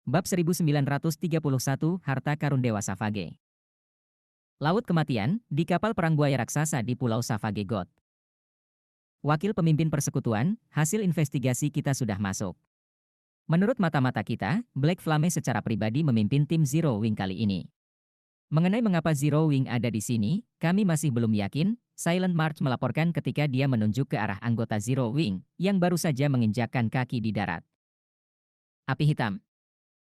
Bab 1931 Harta Karun Dewa Savage. Laut Kematian, di kapal perang buaya raksasa di Pulau Savage God. Wakil pemimpin persekutuan, hasil investigasi kita sudah masuk. Menurut mata-mata kita, Black Flame secara pribadi memimpin tim Zero Wing kali ini. Mengenai mengapa Zero Wing ada di sini, kami masih belum yakin. Silent March melaporkan ketika dia menunjuk ke arah anggota Zero Wing, yang baru saja menginjakkan kaki di darat. Api hitam.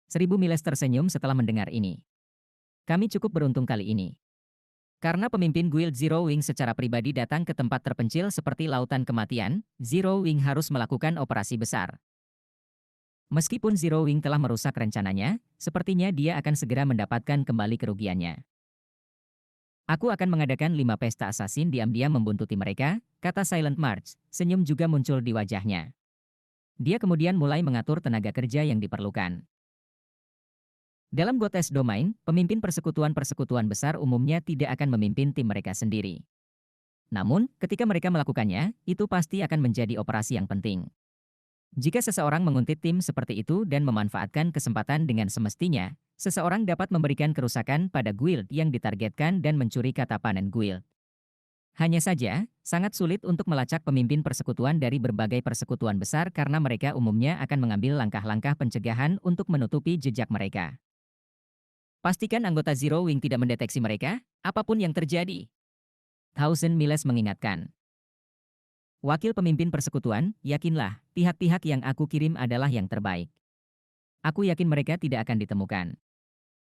1000 Miles tersenyum setelah mendengar ini. Kami cukup beruntung kali ini. Karena pemimpin Guild Zero Wing secara pribadi datang ke tempat terpencil seperti Lautan Kematian, Zero Wing harus melakukan operasi besar. Meskipun Zero Wing telah merusak rencananya, sepertinya dia akan segera mendapatkan kembali kerugiannya. Aku akan mengadakan 5 pesta asasin diam-diam membuntuti mereka, kata Silent March, senyum juga muncul di wajahnya. Dia kemudian mulai mengatur tenaga kerja yang diperlukan. Dalam Goddess Domain, pemimpin persekutuan-persekutuan besar umumnya tidak akan memimpin tim mereka sendiri. Namun, ketika mereka melakukannya, itu pasti akan menjadi operasi yang penting. Jika seseorang menguntit tim seperti itu dan memanfaatkan kesempatan dengan semestinya, seseorang dapat memberikan kerusakan pada guild yang ditargetkan dan mencuri kata panen guild. Hanya saja, sangat sulit untuk melacak pemimpin persekutuan dari berbagai persekutuan besar karena mereka umumnya akan mengambil langkah-langkah pencegahan untuk menutupi jejak mereka. Pastikan anggota Zero Wing tidak mendeteksi mereka, apapun yang terjadi. Thousand Miles mengingatkan. Wakil pemimpin persekutuan, yakinlah, pihak-pihak yang aku kirim adalah yang terbaik. Aku yakin mereka tidak akan ditemukan.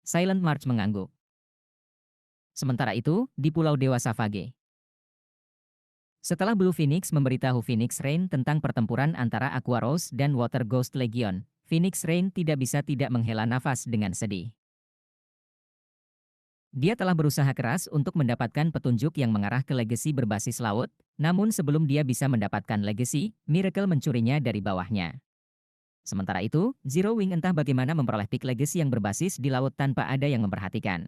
Silent March mengangguk. Sementara itu, di Pulau Dewa Savage. Setelah Blue Phoenix memberitahu Phoenix Rain tentang pertempuran antara Aqua Rose dan Water Ghost Legion, Phoenix Rain tidak bisa tidak menghela nafas dengan sedih. Dia telah berusaha keras untuk mendapatkan petunjuk yang mengarah ke legasi berbasis laut, namun sebelum dia bisa mendapatkan legasi, Miracle mencurinya dari bawahnya. Sementara itu, Zero Wing entah bagaimana memperoleh pick legasi yang berbasis di laut tanpa ada yang memperhatikan.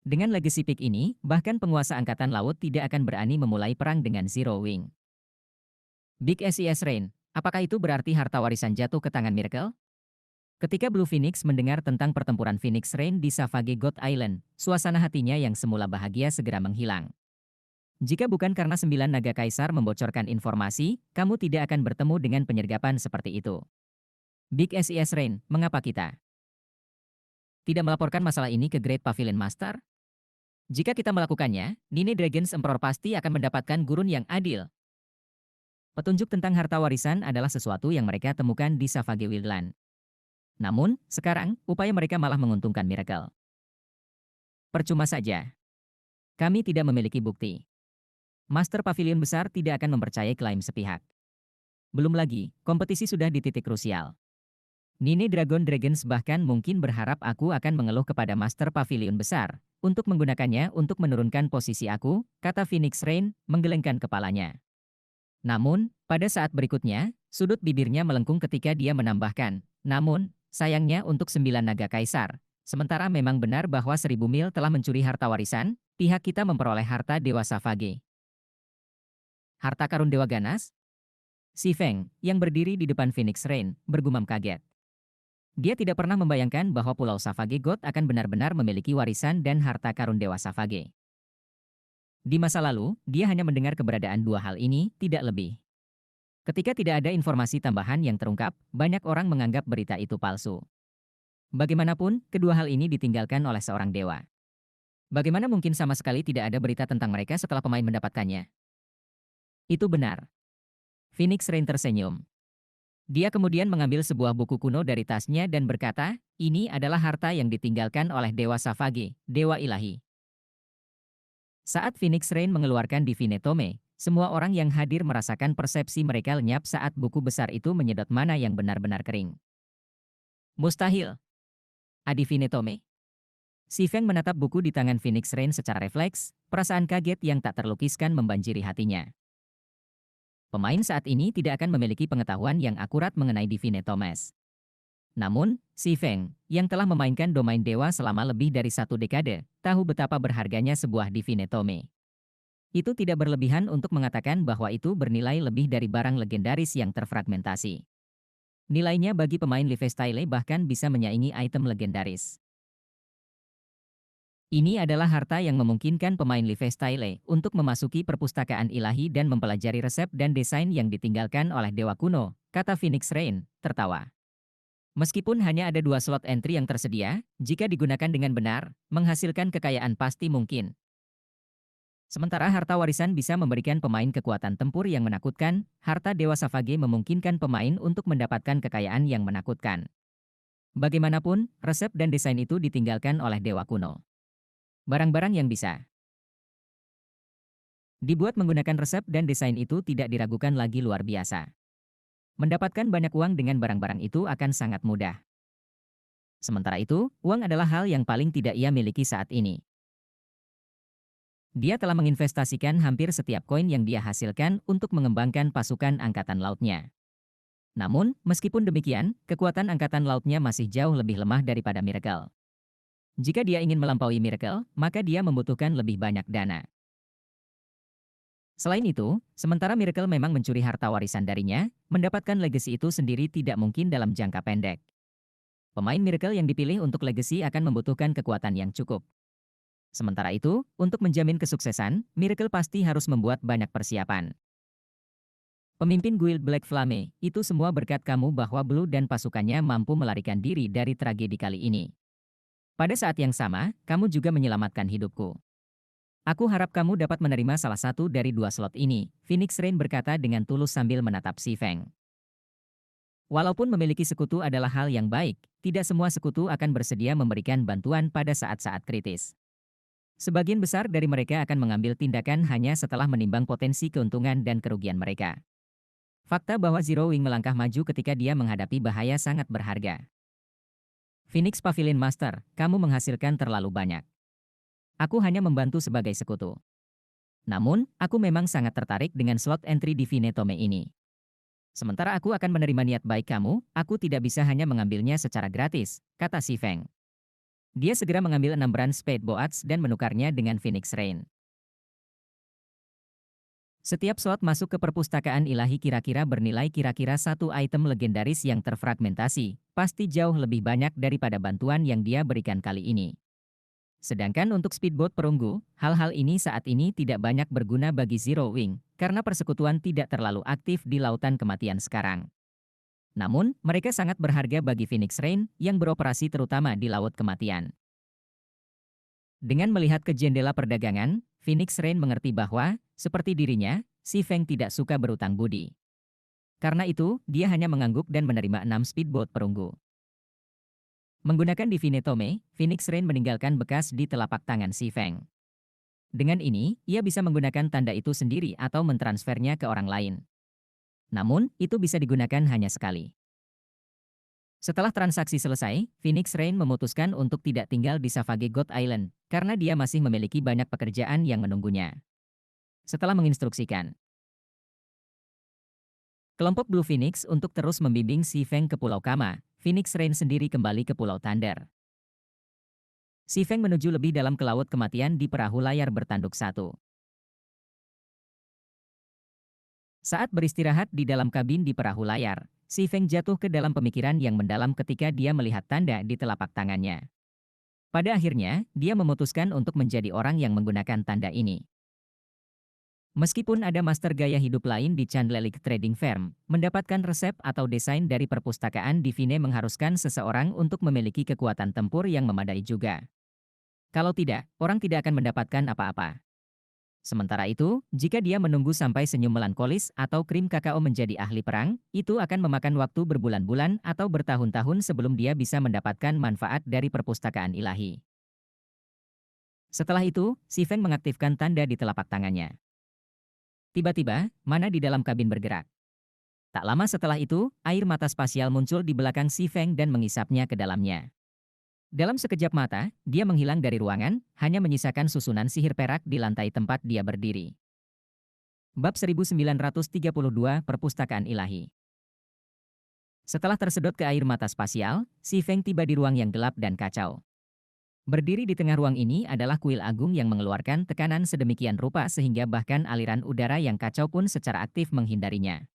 Dengan legasi pick ini, bahkan penguasa angkatan laut tidak akan berani memulai perang dengan Zero Wing. Big SES Rain, apakah itu berarti harta warisan jatuh ke tangan Miracle? Ketika Blue Phoenix mendengar tentang pertempuran Phoenix Rain di Savage God Island, suasana hatinya yang semula bahagia segera menghilang. Jika bukan karena 9 naga kaisar membocorkan informasi, kamu tidak akan bertemu dengan penyergapan seperti itu. Big SES Rain, mengapa kita tidak melaporkan masalah ini ke Great Pavilion Master? Jika kita melakukannya, Nine Dragons Emperor pasti akan mendapatkan gurun yang adil. Petunjuk tentang harta warisan adalah sesuatu yang mereka temukan di Savage Wildland. Namun, sekarang, upaya mereka malah menguntungkan Miracle. Percuma saja. Kami tidak memiliki bukti. Master Pavilion besar tidak akan mempercayai klaim sepihak. Belum lagi, kompetisi sudah di titik krusial. Nine Dragons bahkan mungkin berharap aku akan mengeluh kepada Master Pavilion besar, untuk menggunakannya untuk menurunkan posisi aku, kata Phoenix Rain, menggelengkan kepalanya. Namun, pada saat berikutnya, sudut bibirnya melengkung ketika dia menambahkan, namun, sayangnya untuk 9 naga kaisar. Sementara memang benar bahwa 1000 mil telah mencuri harta warisan, pihak kita memperoleh harta Dewa Savage. Harta karun Dewa Ganas? Si Feng, yang berdiri di depan Phoenix Rain, bergumam kaget. Dia tidak pernah membayangkan bahwa Pulau Savage God akan benar-benar memiliki warisan dan harta karun Dewa Savage. Di masa lalu, dia hanya mendengar keberadaan dua hal ini, tidak lebih. Ketika tidak ada informasi tambahan yang terungkap, banyak orang menganggap berita itu palsu. Bagaimanapun, kedua hal ini ditinggalkan oleh seorang dewa. Bagaimana mungkin sama sekali tidak ada berita tentang mereka setelah pemain mendapatkannya? Itu benar. Phoenix Rain tersenyum. Dia kemudian mengambil sebuah buku kuno dari tasnya dan berkata, ini adalah harta yang ditinggalkan oleh Dewa Savage, Dewa Ilahi. Saat Phoenix Rain mengeluarkan Divine Tome, semua orang yang hadir merasakan persepsi mereka lenyap saat buku besar itu menyedot mana yang benar-benar kering. Mustahil. Divine Tome. Si Feng menatap buku di tangan Phoenix Rain secara refleks, perasaan kaget yang tak terlukiskan membanjiri hatinya. Pemain saat ini tidak akan memiliki pengetahuan yang akurat mengenai Divine Tomes. Namun, si Feng, yang telah memainkan domain dewa selama lebih dari 1 dekade, tahu betapa berharganya sebuah Divine Tome. Itu tidak berlebihan untuk mengatakan bahwa itu bernilai lebih dari barang legendaris yang terfragmentasi. Nilainya bagi pemain lifestyle bahkan bisa menyaingi item legendaris. Ini adalah harta yang memungkinkan pemain lifestyle untuk memasuki perpustakaan ilahi dan mempelajari resep dan desain yang ditinggalkan oleh dewa kuno, kata Phoenix Rain, tertawa. Meskipun hanya ada 2 slot entry yang tersedia, jika digunakan dengan benar, menghasilkan kekayaan pasti mungkin. Sementara harta warisan bisa memberikan pemain kekuatan tempur yang menakutkan, harta Dewa Savage memungkinkan pemain untuk mendapatkan kekayaan yang menakutkan. Bagaimanapun, resep dan desain itu ditinggalkan oleh Dewa kuno. Barang-barang yang bisa dibuat menggunakan resep dan desain itu tidak diragukan lagi luar biasa. Mendapatkan banyak uang dengan barang-barang itu akan sangat mudah. Sementara itu, uang adalah hal yang paling tidak ia miliki saat ini. Dia telah menginvestasikan hampir setiap koin yang dia hasilkan untuk mengembangkan pasukan angkatan lautnya. Namun, meskipun demikian, kekuatan angkatan lautnya masih jauh lebih lemah daripada Miracle. Jika dia ingin melampaui Miracle, maka dia membutuhkan lebih banyak dana. Selain itu, sementara Miracle memang mencuri harta warisan darinya, mendapatkan legacy itu sendiri tidak mungkin dalam jangka pendek. Pemain Miracle yang dipilih untuk legacy akan membutuhkan kekuatan yang cukup. Sementara itu, untuk menjamin kesuksesan, Miracle pasti harus membuat banyak persiapan. Pemimpin Guild Black Flame, itu semua berkat kamu bahwa Blue dan pasukannya mampu melarikan diri dari tragedi kali ini. Pada saat yang sama, kamu juga menyelamatkan hidupku. Aku harap kamu dapat menerima salah satu dari 2 slot ini, Phoenix Rain berkata dengan tulus sambil menatap Si Feng. Walaupun memiliki sekutu adalah hal yang baik, tidak semua sekutu akan bersedia memberikan bantuan pada saat-saat kritis. Sebagian besar dari mereka akan mengambil tindakan hanya setelah menimbang potensi keuntungan dan kerugian mereka. Fakta bahwa Zero Wing melangkah maju ketika dia menghadapi bahaya sangat berharga. Phoenix Pavilion Master, kamu menghasilkan terlalu banyak. Aku hanya membantu sebagai sekutu. Namun, aku memang sangat tertarik dengan slot entry di Vinetome ini. Sementara aku akan menerima niat baik kamu, aku tidak bisa hanya mengambilnya secara gratis, kata Si Feng. Dia segera mengambil 6 brand Spade Boats dan menukarnya dengan Phoenix Rain. Setiap slot masuk ke perpustakaan ilahi kira-kira bernilai kira-kira 1 item legendaris yang terfragmentasi, pasti jauh lebih banyak daripada bantuan yang dia berikan kali ini. Sedangkan untuk speedboat perunggu, hal-hal ini saat ini tidak banyak berguna bagi Zero Wing, karena persekutuan tidak terlalu aktif di lautan kematian sekarang. Namun, mereka sangat berharga bagi Phoenix Rain yang beroperasi terutama di Laut Kematian. Dengan melihat ke jendela perdagangan, Phoenix Rain mengerti bahwa, seperti dirinya, Si Feng tidak suka berutang budi. Karena itu, dia hanya mengangguk dan menerima 6 speedboat perunggu. Menggunakan Divine Tome, Phoenix Rain meninggalkan bekas di telapak tangan Si Feng. Dengan ini, ia bisa menggunakan tanda itu sendiri atau mentransfernya ke orang lain. Namun, itu bisa digunakan hanya sekali. Setelah transaksi selesai, Phoenix Rain memutuskan untuk tidak tinggal di Savage God Island, karena dia masih memiliki banyak pekerjaan yang menunggunya. Setelah menginstruksikan kelompok Blue Phoenix untuk terus membimbing Si Feng ke Pulau Kama, Phoenix Rain sendiri kembali ke Pulau Thunder. Si Feng menuju lebih dalam ke Laut Kematian di perahu layar bertanduk 1. Saat beristirahat di dalam kabin di perahu layar, Si Feng jatuh ke dalam pemikiran yang mendalam ketika dia melihat tanda di telapak tangannya. Pada akhirnya, dia memutuskan untuk menjadi orang yang menggunakan tanda ini. Meskipun ada master gaya hidup lain di Chandlelik Trading Firm, mendapatkan resep atau desain dari perpustakaan Divine mengharuskan seseorang untuk memiliki kekuatan tempur yang memadai juga. Kalau tidak, orang tidak akan mendapatkan apa-apa. Sementara itu, jika dia menunggu sampai senyum melankolis atau krim kakao menjadi ahli perang, itu akan memakan waktu berbulan-bulan atau bertahun-tahun sebelum dia bisa mendapatkan manfaat dari perpustakaan ilahi. Setelah itu, Si Feng mengaktifkan tanda di telapak tangannya. Tiba-tiba, mana di dalam kabin bergerak. Tak lama setelah itu, air mata spasial muncul di belakang Si Feng dan mengisapnya ke dalamnya. Dalam sekejap mata, dia menghilang dari ruangan, hanya menyisakan susunan sihir perak di lantai tempat dia berdiri. Bab 1932 Perpustakaan Ilahi. Setelah tersedot ke air mata spasial, Si Feng tiba di ruang yang gelap dan kacau. Berdiri di tengah ruang ini adalah kuil agung yang mengeluarkan tekanan sedemikian rupa sehingga bahkan aliran udara yang kacau pun secara aktif menghindarinya.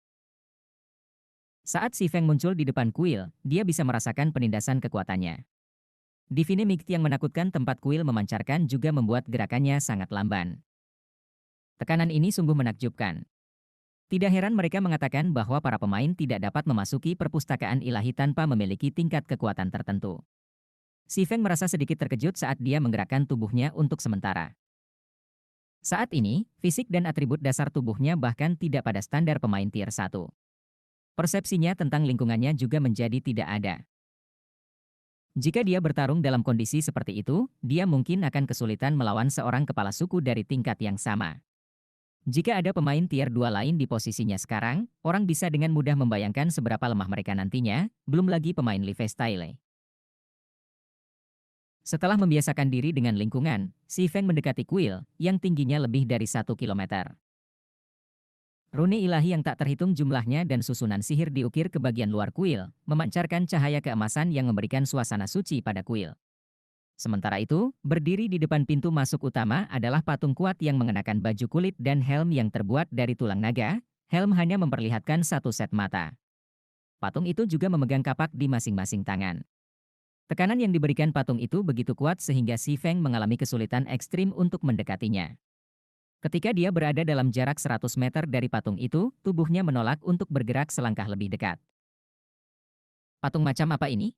Saat si Feng muncul di depan kuil, dia bisa merasakan penindasan kekuatannya. Divine Might yang menakutkan tempat kuil memancarkan juga membuat gerakannya sangat lamban. Tekanan ini sungguh menakjubkan. Tidak heran mereka mengatakan bahwa para pemain tidak dapat memasuki perpustakaan ilahi tanpa memiliki tingkat kekuatan tertentu. Si Feng merasa sedikit terkejut saat dia menggerakkan tubuhnya untuk sementara. Saat ini, fisik dan atribut dasar tubuhnya bahkan tidak pada standar pemain tier 1. Persepsinya tentang lingkungannya juga menjadi tidak ada. Jika dia bertarung dalam kondisi seperti itu, dia mungkin akan kesulitan melawan seorang kepala suku dari tingkat yang sama. Jika ada pemain tier 2 lain di posisinya sekarang, orang bisa dengan mudah membayangkan seberapa lemah mereka nantinya, belum lagi pemain Live Style. Setelah membiasakan diri dengan lingkungan, si Feng mendekati kuil yang tingginya lebih dari 1 kilometer. Rune ilahi yang tak terhitung jumlahnya dan susunan sihir diukir ke bagian luar kuil, memancarkan cahaya keemasan yang memberikan suasana suci pada kuil. Sementara itu, berdiri di depan pintu masuk utama adalah patung kuat yang mengenakan baju kulit dan helm yang terbuat dari tulang naga. Helm hanya memperlihatkan satu set mata. Patung itu juga memegang kapak di masing-masing tangan. Tekanan yang diberikan patung itu begitu kuat sehingga si Feng mengalami kesulitan ekstrim untuk mendekatinya. Ketika dia berada dalam jarak 100 meter dari patung itu, tubuhnya menolak untuk bergerak selangkah lebih dekat. Patung macam apa ini?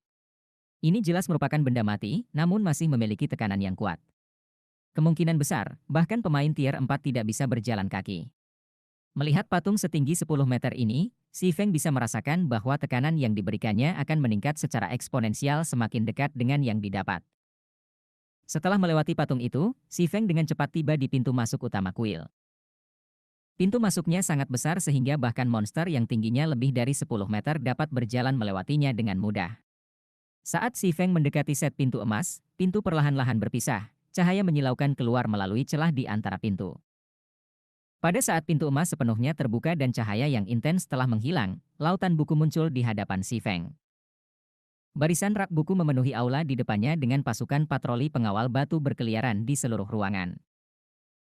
Ini jelas merupakan benda mati, namun masih memiliki tekanan yang kuat. Kemungkinan besar, bahkan pemain tier 4 tidak bisa berjalan kaki. Melihat patung setinggi 10 meter ini, si Feng bisa merasakan bahwa tekanan yang diberikannya akan meningkat secara eksponensial semakin dekat dengan yang didapat. Setelah melewati patung itu, si Feng dengan cepat tiba di pintu masuk utama kuil. Pintu masuknya sangat besar sehingga bahkan monster yang tingginya lebih dari 10 meter dapat berjalan melewatinya dengan mudah. Saat si Feng mendekati set pintu emas, pintu perlahan-lahan berpisah, cahaya menyilaukan keluar melalui celah di antara pintu. Pada saat pintu emas sepenuhnya terbuka dan cahaya yang intens telah menghilang, lautan buku muncul di hadapan si Feng. Barisan rak buku memenuhi aula di depannya dengan pasukan patroli pengawal batu berkeliaran di seluruh ruangan.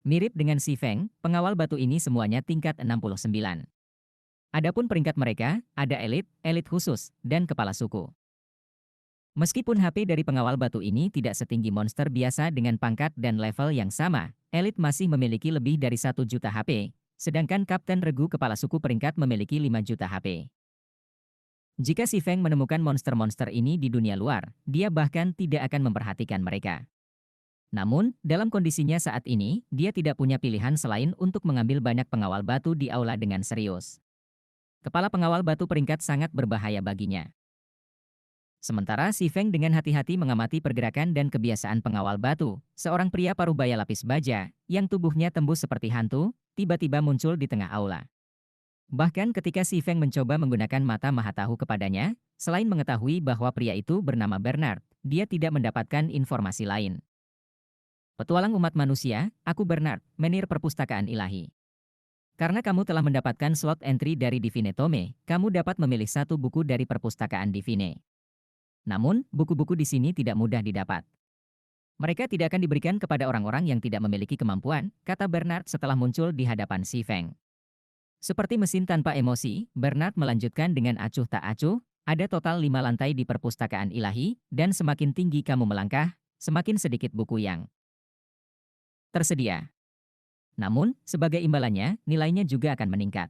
Mirip dengan si Feng, pengawal batu ini semuanya tingkat 69. Adapun peringkat mereka, ada elit, elit khusus, dan kepala suku. Meskipun HP dari pengawal batu ini tidak setinggi monster biasa dengan pangkat dan level yang sama, elit masih memiliki lebih dari 1 juta HP, sedangkan Kapten Regu kepala suku peringkat memiliki 5 juta HP. Jika si Feng menemukan monster-monster ini di dunia luar, dia bahkan tidak akan memperhatikan mereka. Namun, dalam kondisinya saat ini, dia tidak punya pilihan selain untuk mengambil banyak pengawal batu di aula dengan serius. Kepala pengawal batu peringkat sangat berbahaya baginya. Sementara si Feng dengan hati-hati mengamati pergerakan dan kebiasaan pengawal batu, seorang pria parubaya lapis baja, yang tubuhnya tembus seperti hantu, tiba-tiba muncul di tengah aula. Bahkan ketika si Feng mencoba menggunakan mata maha tahu kepadanya, selain mengetahui bahwa pria itu bernama Bernard, dia tidak mendapatkan informasi lain. Petualang umat manusia, aku Bernard, menir perpustakaan ilahi. Karena kamu telah mendapatkan slot entry dari Divine Tome, kamu dapat memilih satu buku dari perpustakaan Divine. Namun, buku-buku di sini tidak mudah didapat. Mereka tidak akan diberikan kepada orang-orang yang tidak memiliki kemampuan, kata Bernard setelah muncul di hadapan si Feng. Seperti mesin tanpa emosi, Bernard melanjutkan dengan acuh tak acuh, ada total 5 lantai di perpustakaan ilahi, dan semakin tinggi kamu melangkah, semakin sedikit buku yang tersedia. Namun, sebagai imbalannya, nilainya juga akan meningkat.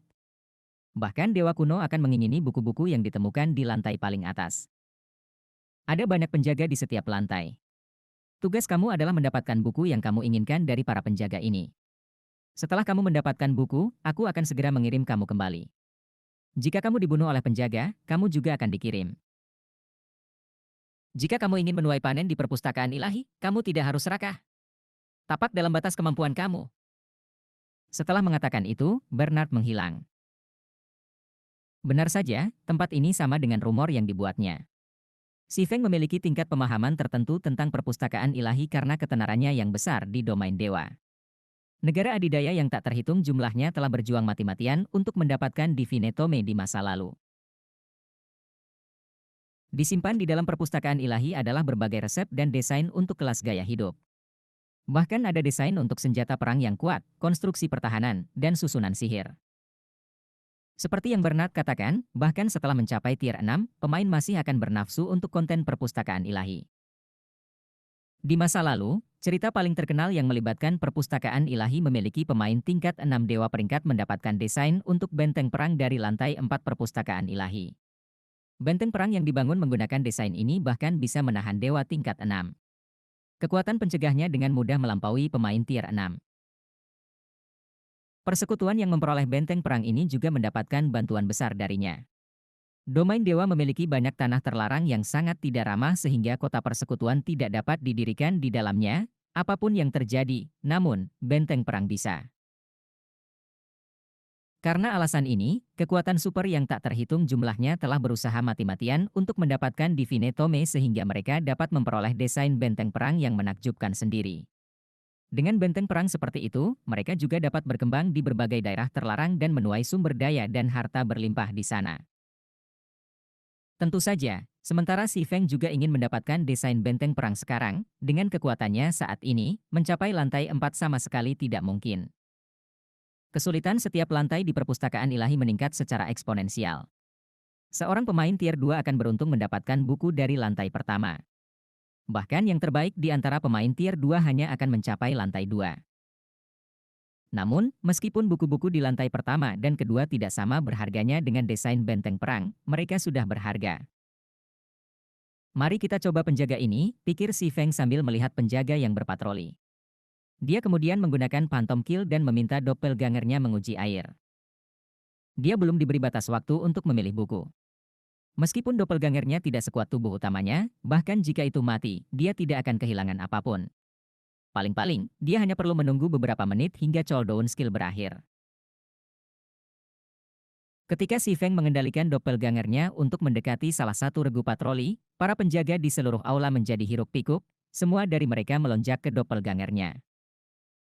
Bahkan Dewa Kuno akan mengingini buku-buku yang ditemukan di lantai paling atas. Ada banyak penjaga di setiap lantai. Tugas kamu adalah mendapatkan buku yang kamu inginkan dari para penjaga ini. Setelah kamu mendapatkan buku, aku akan segera mengirim kamu kembali. Jika kamu dibunuh oleh penjaga, kamu juga akan dikirim. Jika kamu ingin menuai panen di perpustakaan ilahi, kamu tidak harus serakah. Tapak dalam batas kemampuan kamu. Setelah mengatakan itu, Bernard menghilang. Benar saja, tempat ini sama dengan rumor yang dibuatnya. Si Feng memiliki tingkat pemahaman tertentu tentang perpustakaan ilahi karena ketenarannya yang besar di domain dewa. Negara adidaya yang tak terhitung jumlahnya telah berjuang mati-matian untuk mendapatkan Divine Tome di masa lalu. Disimpan di dalam perpustakaan ilahi adalah berbagai resep dan desain untuk kelas gaya hidup. Bahkan ada desain untuk senjata perang yang kuat, konstruksi pertahanan, dan susunan sihir. Seperti yang Bernard katakan, bahkan setelah mencapai tier 6, pemain masih akan bernafsu untuk konten perpustakaan ilahi. Di masa lalu, cerita paling terkenal yang melibatkan perpustakaan ilahi memiliki pemain tingkat 6 dewa peringkat mendapatkan desain untuk benteng perang dari lantai 4 perpustakaan ilahi. Benteng perang yang dibangun menggunakan desain ini bahkan bisa menahan dewa tingkat 6. Kekuatan pencegahnya dengan mudah melampaui pemain tier 6. Persekutuan yang memperoleh benteng perang ini juga mendapatkan bantuan besar darinya. Domain dewa memiliki banyak tanah terlarang yang sangat tidak ramah sehingga kota persekutuan tidak dapat didirikan di dalamnya, apapun yang terjadi, namun, benteng perang bisa. Karena alasan ini, kekuatan super yang tak terhitung jumlahnya telah berusaha mati-matian untuk mendapatkan Divine Tome sehingga mereka dapat memperoleh desain benteng perang yang menakjubkan sendiri. Dengan benteng perang seperti itu, mereka juga dapat berkembang di berbagai daerah terlarang dan menuai sumber daya dan harta berlimpah di sana. Tentu saja, sementara Si Feng juga ingin mendapatkan desain benteng perang sekarang, dengan kekuatannya saat ini, mencapai lantai 4 sama sekali tidak mungkin. Kesulitan setiap lantai di perpustakaan ilahi meningkat secara eksponensial. Seorang pemain tier 2 akan beruntung mendapatkan buku dari lantai pertama. Bahkan yang terbaik di antara pemain tier 2 hanya akan mencapai lantai 2. Namun, meskipun buku-buku di lantai pertama dan kedua tidak sama berharganya dengan desain benteng perang, mereka sudah berharga. Mari kita coba penjaga ini, pikir Si Feng sambil melihat penjaga yang berpatroli. Dia kemudian menggunakan Phantom Kill dan meminta doppelgangernya menguji air. Dia belum diberi batas waktu untuk memilih buku. Meskipun doppelgangernya tidak sekuat tubuh utamanya, bahkan jika itu mati, dia tidak akan kehilangan apapun. Paling-paling, dia hanya perlu menunggu beberapa menit hingga cooldown skill berakhir. Ketika Si Feng mengendalikan doppelgangernya untuk mendekati salah satu regu patroli, para penjaga di seluruh aula menjadi hiruk-pikuk, semua dari mereka melonjak ke doppelgangernya.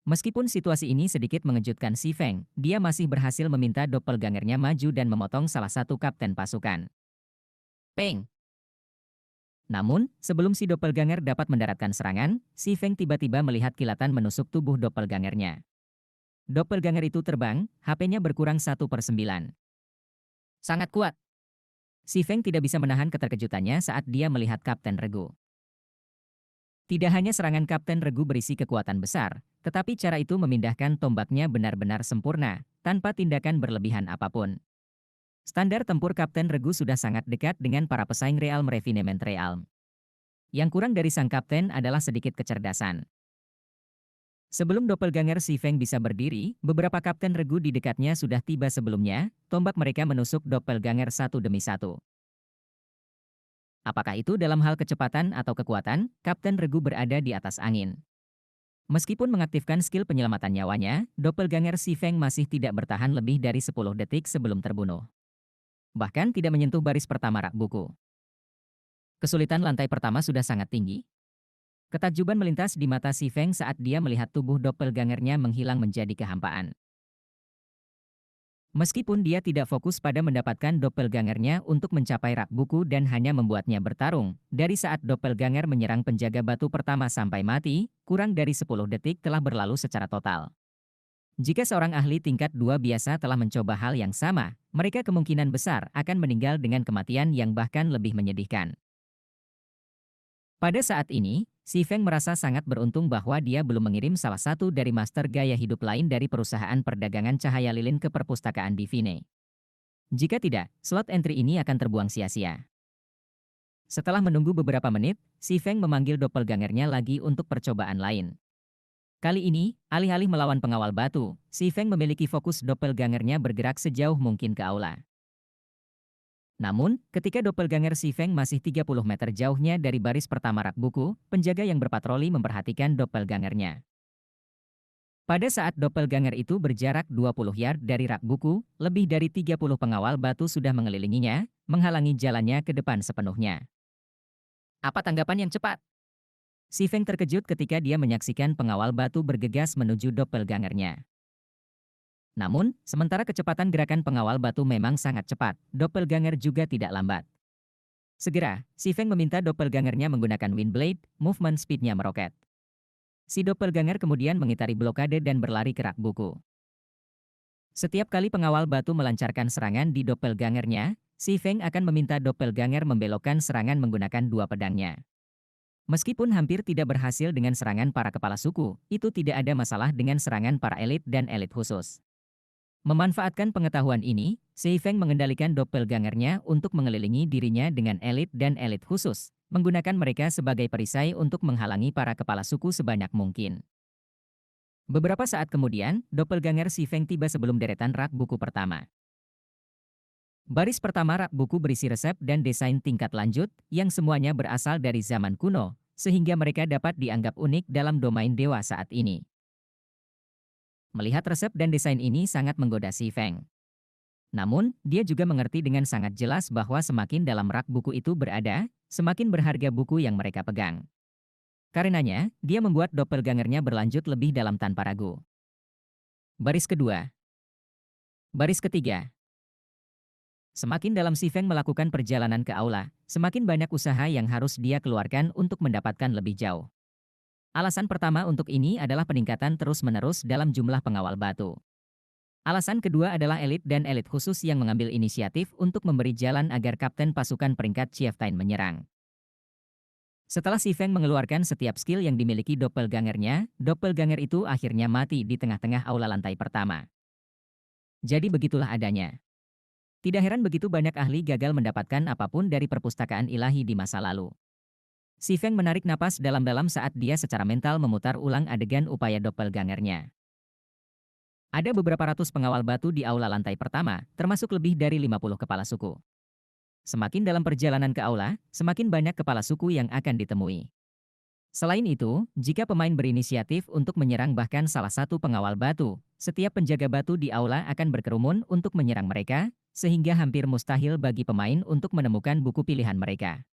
Meskipun situasi ini sedikit mengejutkan Si Feng, dia masih berhasil meminta doppelgangernya maju dan memotong salah satu kapten pasukan. Peng! Namun, sebelum si doppelganger dapat mendaratkan serangan, Si Feng tiba-tiba melihat kilatan menusuk tubuh doppelgangernya. Doppelganger itu terbang, HP-nya berkurang 1/9. Sangat kuat. Si Feng tidak bisa menahan keterkejutannya saat dia melihat Kapten Regu. Tidak hanya serangan Kapten Regu berisi kekuatan besar, tetapi cara itu memindahkan tombaknya benar-benar sempurna, tanpa tindakan berlebihan apapun. Standar tempur Kapten Regu sudah sangat dekat dengan para pesaing Realm Refinement Realm. Yang kurang dari sang kapten adalah sedikit kecerdasan. Sebelum doppelganger Si Feng bisa berdiri, beberapa kapten regu di dekatnya sudah tiba sebelumnya, tombak mereka menusuk doppelganger satu demi satu. Apakah itu dalam hal kecepatan atau kekuatan, kapten regu berada di atas angin. Meskipun mengaktifkan skill penyelamatan nyawanya, doppelganger Si Feng masih tidak bertahan lebih dari 10 detik sebelum terbunuh. Bahkan tidak menyentuh baris pertama rak buku. Kesulitan lantai pertama sudah sangat tinggi. Ketakjuban melintas di mata Si Feng saat dia melihat tubuh doppelgangernya menghilang menjadi kehampaan. Meskipun dia tidak fokus pada mendapatkan doppelgangernya untuk mencapai rak buku dan hanya membuatnya bertarung, dari saat doppelganger menyerang penjaga batu pertama sampai mati, kurang dari 10 detik telah berlalu secara total. Jika seorang ahli tingkat 2 biasa telah mencoba hal yang sama, mereka kemungkinan besar akan meninggal dengan kematian yang bahkan lebih menyedihkan. Pada saat ini, Si Feng merasa sangat beruntung bahwa dia belum mengirim salah satu dari master gaya hidup lain dari perusahaan perdagangan cahaya lilin ke perpustakaan Divine. Jika tidak, slot entry ini akan terbuang sia-sia. Setelah menunggu beberapa menit, Si Feng memanggil doppelgangernya lagi untuk percobaan lain. Kali ini, alih-alih melawan pengawal batu, Si Feng memiliki fokus doppelgangernya bergerak sejauh mungkin ke aula. Namun, ketika doppelganger Si Feng masih 30 meter jauhnya dari baris pertama rak buku, penjaga yang berpatroli memperhatikan doppelgangernya. Pada saat doppelganger itu berjarak 20 yard dari rak buku, lebih dari 30 pengawal batu sudah mengelilinginya, menghalangi jalannya ke depan sepenuhnya. Apa tanggapan yang cepat? Si Feng terkejut ketika dia menyaksikan pengawal batu bergegas menuju doppelgangernya. Namun, sementara kecepatan gerakan pengawal batu memang sangat cepat, doppelganger juga tidak lambat. Segera, Si Feng meminta doppelgangernya menggunakan Windblade, movement speed-nya meroket. Si doppelganger kemudian mengitari blokade dan berlari ke rak buku. Setiap kali pengawal batu melancarkan serangan di doppelgangernya, si Feng akan meminta doppelganger membelokkan serangan menggunakan dua pedangnya. Meskipun hampir tidak berhasil dengan serangan para kepala suku, itu tidak ada masalah dengan serangan para elit dan elit khusus. Memanfaatkan pengetahuan ini, Si Feng mengendalikan doppelgangernya untuk mengelilingi dirinya dengan elit dan elit khusus, menggunakan mereka sebagai perisai untuk menghalangi para kepala suku sebanyak mungkin. Beberapa saat kemudian, doppelganger Si Feng tiba sebelum deretan rak buku pertama. Baris pertama rak buku berisi resep dan desain tingkat lanjut, yang semuanya berasal dari zaman kuno, sehingga mereka dapat dianggap unik dalam domain dewa saat ini. Melihat resep dan desain ini sangat menggoda Si Feng. Namun, dia juga mengerti dengan sangat jelas bahwa semakin dalam rak buku itu berada, semakin berharga buku yang mereka pegang. Karenanya, dia membuat doppelgangernya berlanjut lebih dalam tanpa ragu. Baris kedua. Baris ketiga. Semakin dalam Si Feng melakukan perjalanan ke aula, semakin banyak usaha yang harus dia keluarkan untuk mendapatkan lebih jauh. Alasan pertama untuk ini adalah peningkatan terus-menerus dalam jumlah pengawal batu. Alasan kedua adalah elit dan elit khusus yang mengambil inisiatif untuk memberi jalan agar kapten pasukan peringkat Chieftain menyerang. Setelah Si Feng mengeluarkan setiap skill yang dimiliki doppelgangernya, doppelganger itu akhirnya mati di tengah-tengah aula lantai pertama. Jadi begitulah adanya. Tidak heran begitu banyak ahli gagal mendapatkan apapun dari perpustakaan ilahi di masa lalu. Si Feng menarik napas dalam-dalam saat dia secara mental memutar ulang adegan upaya doppelgangernya. Ada beberapa ratus pengawal batu di aula lantai pertama, termasuk lebih dari 50 kepala suku. Semakin dalam perjalanan ke aula, semakin banyak kepala suku yang akan ditemui. Selain itu, jika pemain berinisiatif untuk menyerang bahkan salah satu pengawal batu, setiap penjaga batu di aula akan berkerumun untuk menyerang mereka, sehingga hampir mustahil bagi pemain untuk menemukan buku pilihan mereka.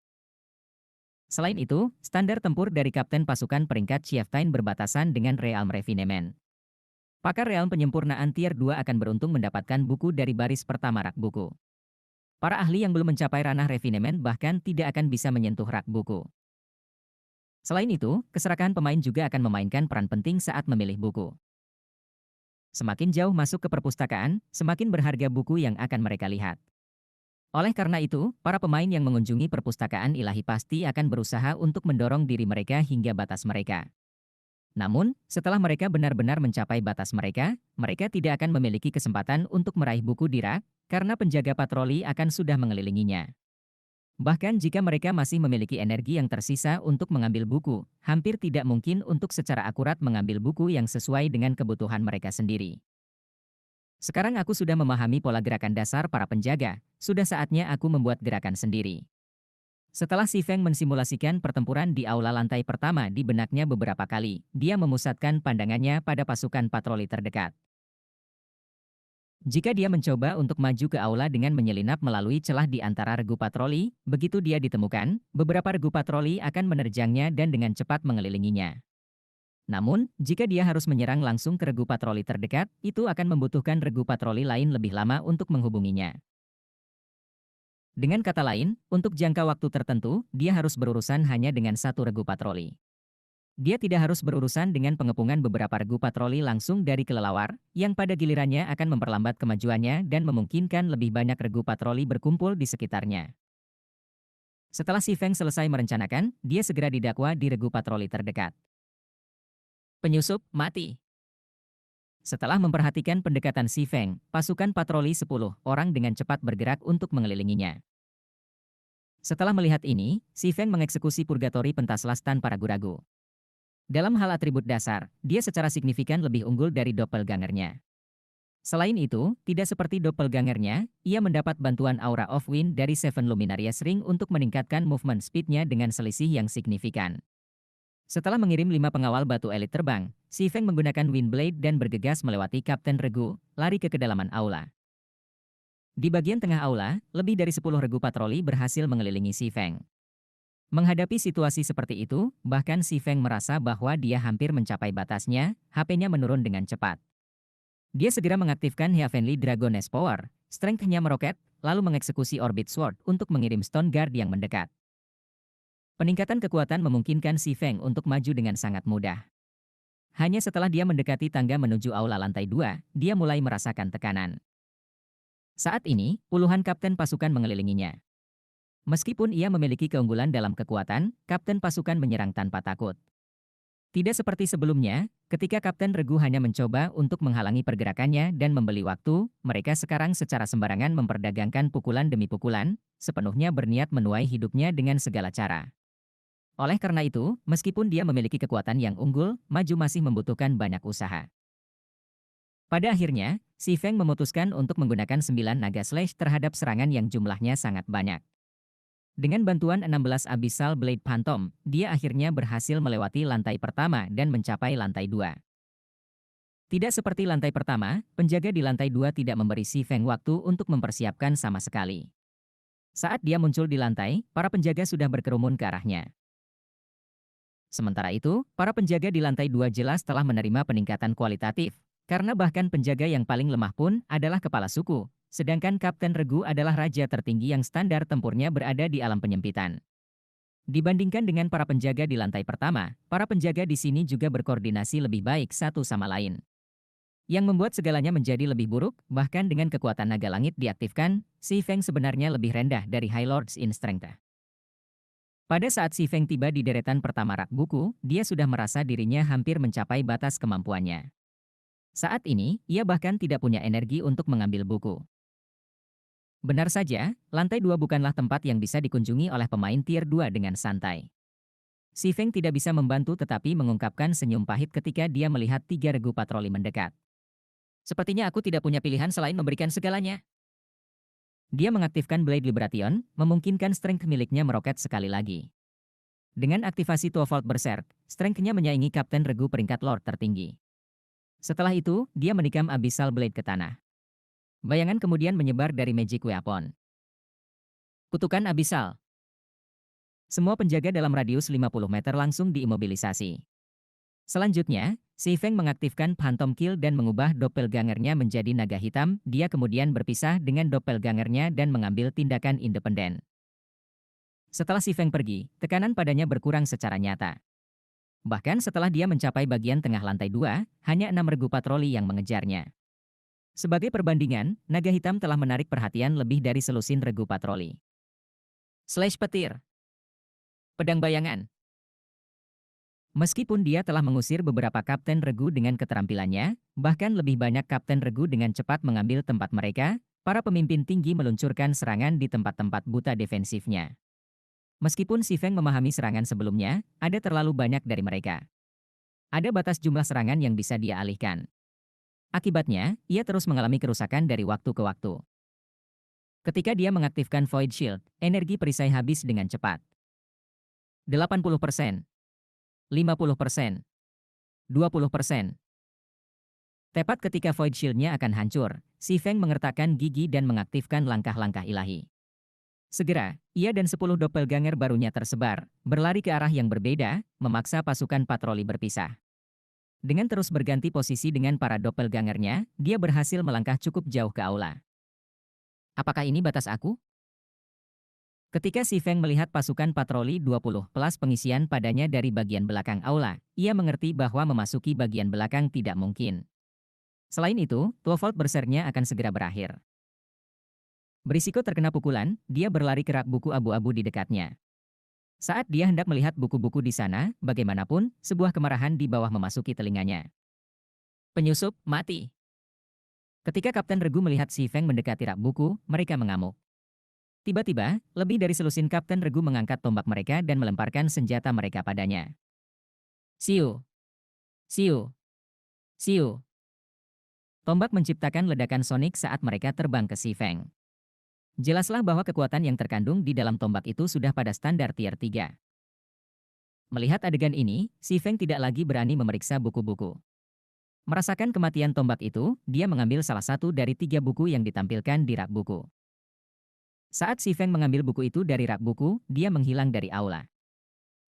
Selain itu, standar tempur dari kapten pasukan peringkat Chieftain berbatasan dengan Realm Refinement. Pakar Realm penyempurnaan Tier 2 akan beruntung mendapatkan buku dari baris pertama rak buku. Para ahli yang belum mencapai ranah Refinement bahkan tidak akan bisa menyentuh rak buku. Selain itu, keserakahan pemain juga akan memainkan peran penting saat memilih buku. Semakin jauh masuk ke perpustakaan, semakin berharga buku yang akan mereka lihat. Oleh karena itu, para pemain yang mengunjungi perpustakaan ilahi pasti akan berusaha untuk mendorong diri mereka hingga batas mereka. Namun, setelah mereka benar-benar mencapai batas mereka, mereka tidak akan memiliki kesempatan untuk meraih buku di rak, karena penjaga patroli akan sudah mengelilinginya. Bahkan jika mereka masih memiliki energi yang tersisa untuk mengambil buku, hampir tidak mungkin untuk secara akurat mengambil buku yang sesuai dengan kebutuhan mereka sendiri. Sekarang aku sudah memahami pola gerakan dasar para penjaga, sudah saatnya aku membuat gerakan sendiri. Setelah Si Feng mensimulasikan pertempuran di aula lantai pertama di benaknya beberapa kali, dia memusatkan pandangannya pada pasukan patroli terdekat. Jika dia mencoba untuk maju ke aula dengan menyelinap melalui celah di antara regu patroli, begitu dia ditemukan, beberapa regu patroli akan menerjangnya dan dengan cepat mengelilinginya. Namun, jika dia harus menyerang langsung ke regu patroli terdekat, itu akan membutuhkan regu patroli lain lebih lama untuk menghubunginya. Dengan kata lain, untuk jangka waktu tertentu, dia harus berurusan hanya dengan satu regu patroli. Dia tidak harus berurusan dengan pengepungan beberapa regu patroli langsung dari kelelawar, yang pada gilirannya akan memperlambat kemajuannya dan memungkinkan lebih banyak regu patroli berkumpul di sekitarnya. Setelah Si Feng selesai merencanakan, dia segera didakwa di regu patroli terdekat. Penyusup mati. Setelah memperhatikan pendekatan Si Feng, pasukan patroli 10 orang dengan cepat bergerak untuk mengelilinginya. Setelah melihat ini, Si Feng mengeksekusi purgatori pentaslas tanpa ragu-ragu. Dalam hal atribut dasar, dia secara signifikan lebih unggul dari doppelgangernya. Selain itu, tidak seperti doppelgangernya, ia mendapat bantuan Aura of Wind dari Seven Luminarious Ring untuk meningkatkan movement speed-nya dengan selisih yang signifikan. Setelah mengirim 5 pengawal batu elit terbang, Si Feng menggunakan Windblade dan bergegas melewati Kapten Regu, lari ke kedalaman aula. Di bagian tengah aula, lebih dari 10 regu patroli berhasil mengelilingi Si Feng. Menghadapi situasi seperti itu, bahkan Si Feng merasa bahwa dia hampir mencapai batasnya, HP-nya menurun dengan cepat. Dia segera mengaktifkan Heavenly Dragoness Power, strength-nya meroket, lalu mengeksekusi Orbit Sword untuk mengirim Stone Guard yang mendekat. Peningkatan kekuatan memungkinkan Si Feng untuk maju dengan sangat mudah. Hanya setelah dia mendekati tangga menuju aula lantai 2, dia mulai merasakan tekanan. Saat ini, puluhan kapten pasukan mengelilinginya. Meskipun ia memiliki keunggulan dalam kekuatan, kapten pasukan menyerang tanpa takut. Tidak seperti sebelumnya, ketika Kapten Regu hanya mencoba untuk menghalangi pergerakannya dan membeli waktu, mereka sekarang secara sembarangan memperdagangkan pukulan demi pukulan, sepenuhnya berniat menuai hidupnya dengan segala cara. Oleh karena itu, meskipun dia memiliki kekuatan yang unggul, maju masih membutuhkan banyak usaha. Pada akhirnya, Si Feng memutuskan untuk menggunakan 9 naga slash terhadap serangan yang jumlahnya sangat banyak. Dengan bantuan 16 Abyssal Blade Phantom, dia akhirnya berhasil melewati lantai pertama dan mencapai lantai 2. Tidak seperti lantai pertama, penjaga di lantai 2 tidak memberi Si Feng waktu untuk mempersiapkan sama sekali. Saat dia muncul di lantai, para penjaga sudah berkerumun ke arahnya. Sementara itu, para penjaga di lantai 2 jelas telah menerima peningkatan kualitatif, karena bahkan penjaga yang paling lemah pun adalah kepala suku, sedangkan Kapten Regu adalah raja tertinggi yang standar tempurnya berada di alam penyempitan. Dibandingkan dengan para penjaga di lantai pertama, para penjaga di sini juga berkoordinasi lebih baik satu sama lain. Yang membuat segalanya menjadi lebih buruk, bahkan dengan kekuatan naga langit diaktifkan, Si Feng sebenarnya lebih rendah dari High Lords in Strength. Pada saat Si Feng tiba di deretan pertama rak buku, dia sudah merasa dirinya hampir mencapai batas kemampuannya. Saat ini, ia bahkan tidak punya energi untuk mengambil buku. Benar saja, lantai 2 bukanlah tempat yang bisa dikunjungi oleh pemain tier 2 dengan santai. Si Feng tidak bisa membantu tetapi mengungkapkan senyum pahit ketika dia melihat 3 regu patroli mendekat. Sepertinya aku tidak punya pilihan selain memberikan segalanya. Dia mengaktifkan Blade Liberation, memungkinkan strength miliknya meroket sekali lagi. Dengan aktivasi Twofold Berserk, strength-nya menyaingi Kapten Regu peringkat Lord tertinggi. Setelah itu, dia menikam Abyssal Blade ke tanah. Bayangan kemudian menyebar dari Magic Weapon. Kutukan Abyssal. Semua penjaga dalam radius 50 meter langsung diimobilisasi. Selanjutnya, Si Feng mengaktifkan Phantom Kill dan mengubah doppelgangernya menjadi naga hitam. Dia kemudian berpisah dengan doppelgangernya dan mengambil tindakan independen. Setelah Si Feng pergi, tekanan padanya berkurang secara nyata. Bahkan setelah dia mencapai bagian tengah lantai 2, hanya 6 regu patroli yang mengejarnya. Sebagai perbandingan, naga hitam telah menarik perhatian lebih dari selusin regu patroli. Slash petir. Pedang bayangan. Meskipun dia telah mengusir beberapa kapten regu dengan keterampilannya, bahkan lebih banyak kapten regu dengan cepat mengambil tempat mereka, para pemimpin tinggi meluncurkan serangan di tempat-tempat buta defensifnya. Meskipun Si Feng memahami serangan sebelumnya, ada terlalu banyak dari mereka. Ada batas jumlah serangan yang bisa dia alihkan. Akibatnya, ia terus mengalami kerusakan dari waktu ke waktu. Ketika dia mengaktifkan Void Shield, energi perisai habis dengan cepat. 80%. 50%, 20%. Tepat ketika Void Shield-nya akan hancur, Si Feng mengertakkan gigi dan mengaktifkan langkah-langkah ilahi. Segera, ia dan 10 doppelganger barunya tersebar, berlari ke arah yang berbeda, memaksa pasukan patroli berpisah. Dengan terus berganti posisi dengan para doppelgangernya, dia berhasil melangkah cukup jauh ke aula. Apakah ini batas aku? Ketika Si Feng melihat pasukan patroli 20 plus pengisian padanya dari bagian belakang aula, ia mengerti bahwa memasuki bagian belakang tidak mungkin. Selain itu, Twofold Berserknya akan segera berakhir. Berisiko terkena pukulan, dia berlari ke rak buku abu-abu di dekatnya. Saat dia hendak melihat buku-buku di sana, bagaimanapun, sebuah kemarahan di bawah memasuki telinganya. Penyusup, mati. Ketika Kapten Regu melihat Si Feng mendekati rak buku, mereka mengamuk. Tiba-tiba, lebih dari selusin Kapten Regu mengangkat tombak mereka dan melemparkan senjata mereka padanya. Siu! Siu! Siu! Tombak menciptakan ledakan sonik saat mereka terbang ke Si Feng. Jelaslah bahwa kekuatan yang terkandung di dalam tombak itu sudah pada standar tier 3. Melihat adegan ini, Si Feng tidak lagi berani memeriksa buku-buku. Merasakan kematian tombak itu, dia mengambil salah satu dari 3 buku yang ditampilkan di rak buku. Saat Si Feng mengambil buku itu dari rak buku, dia menghilang dari aula.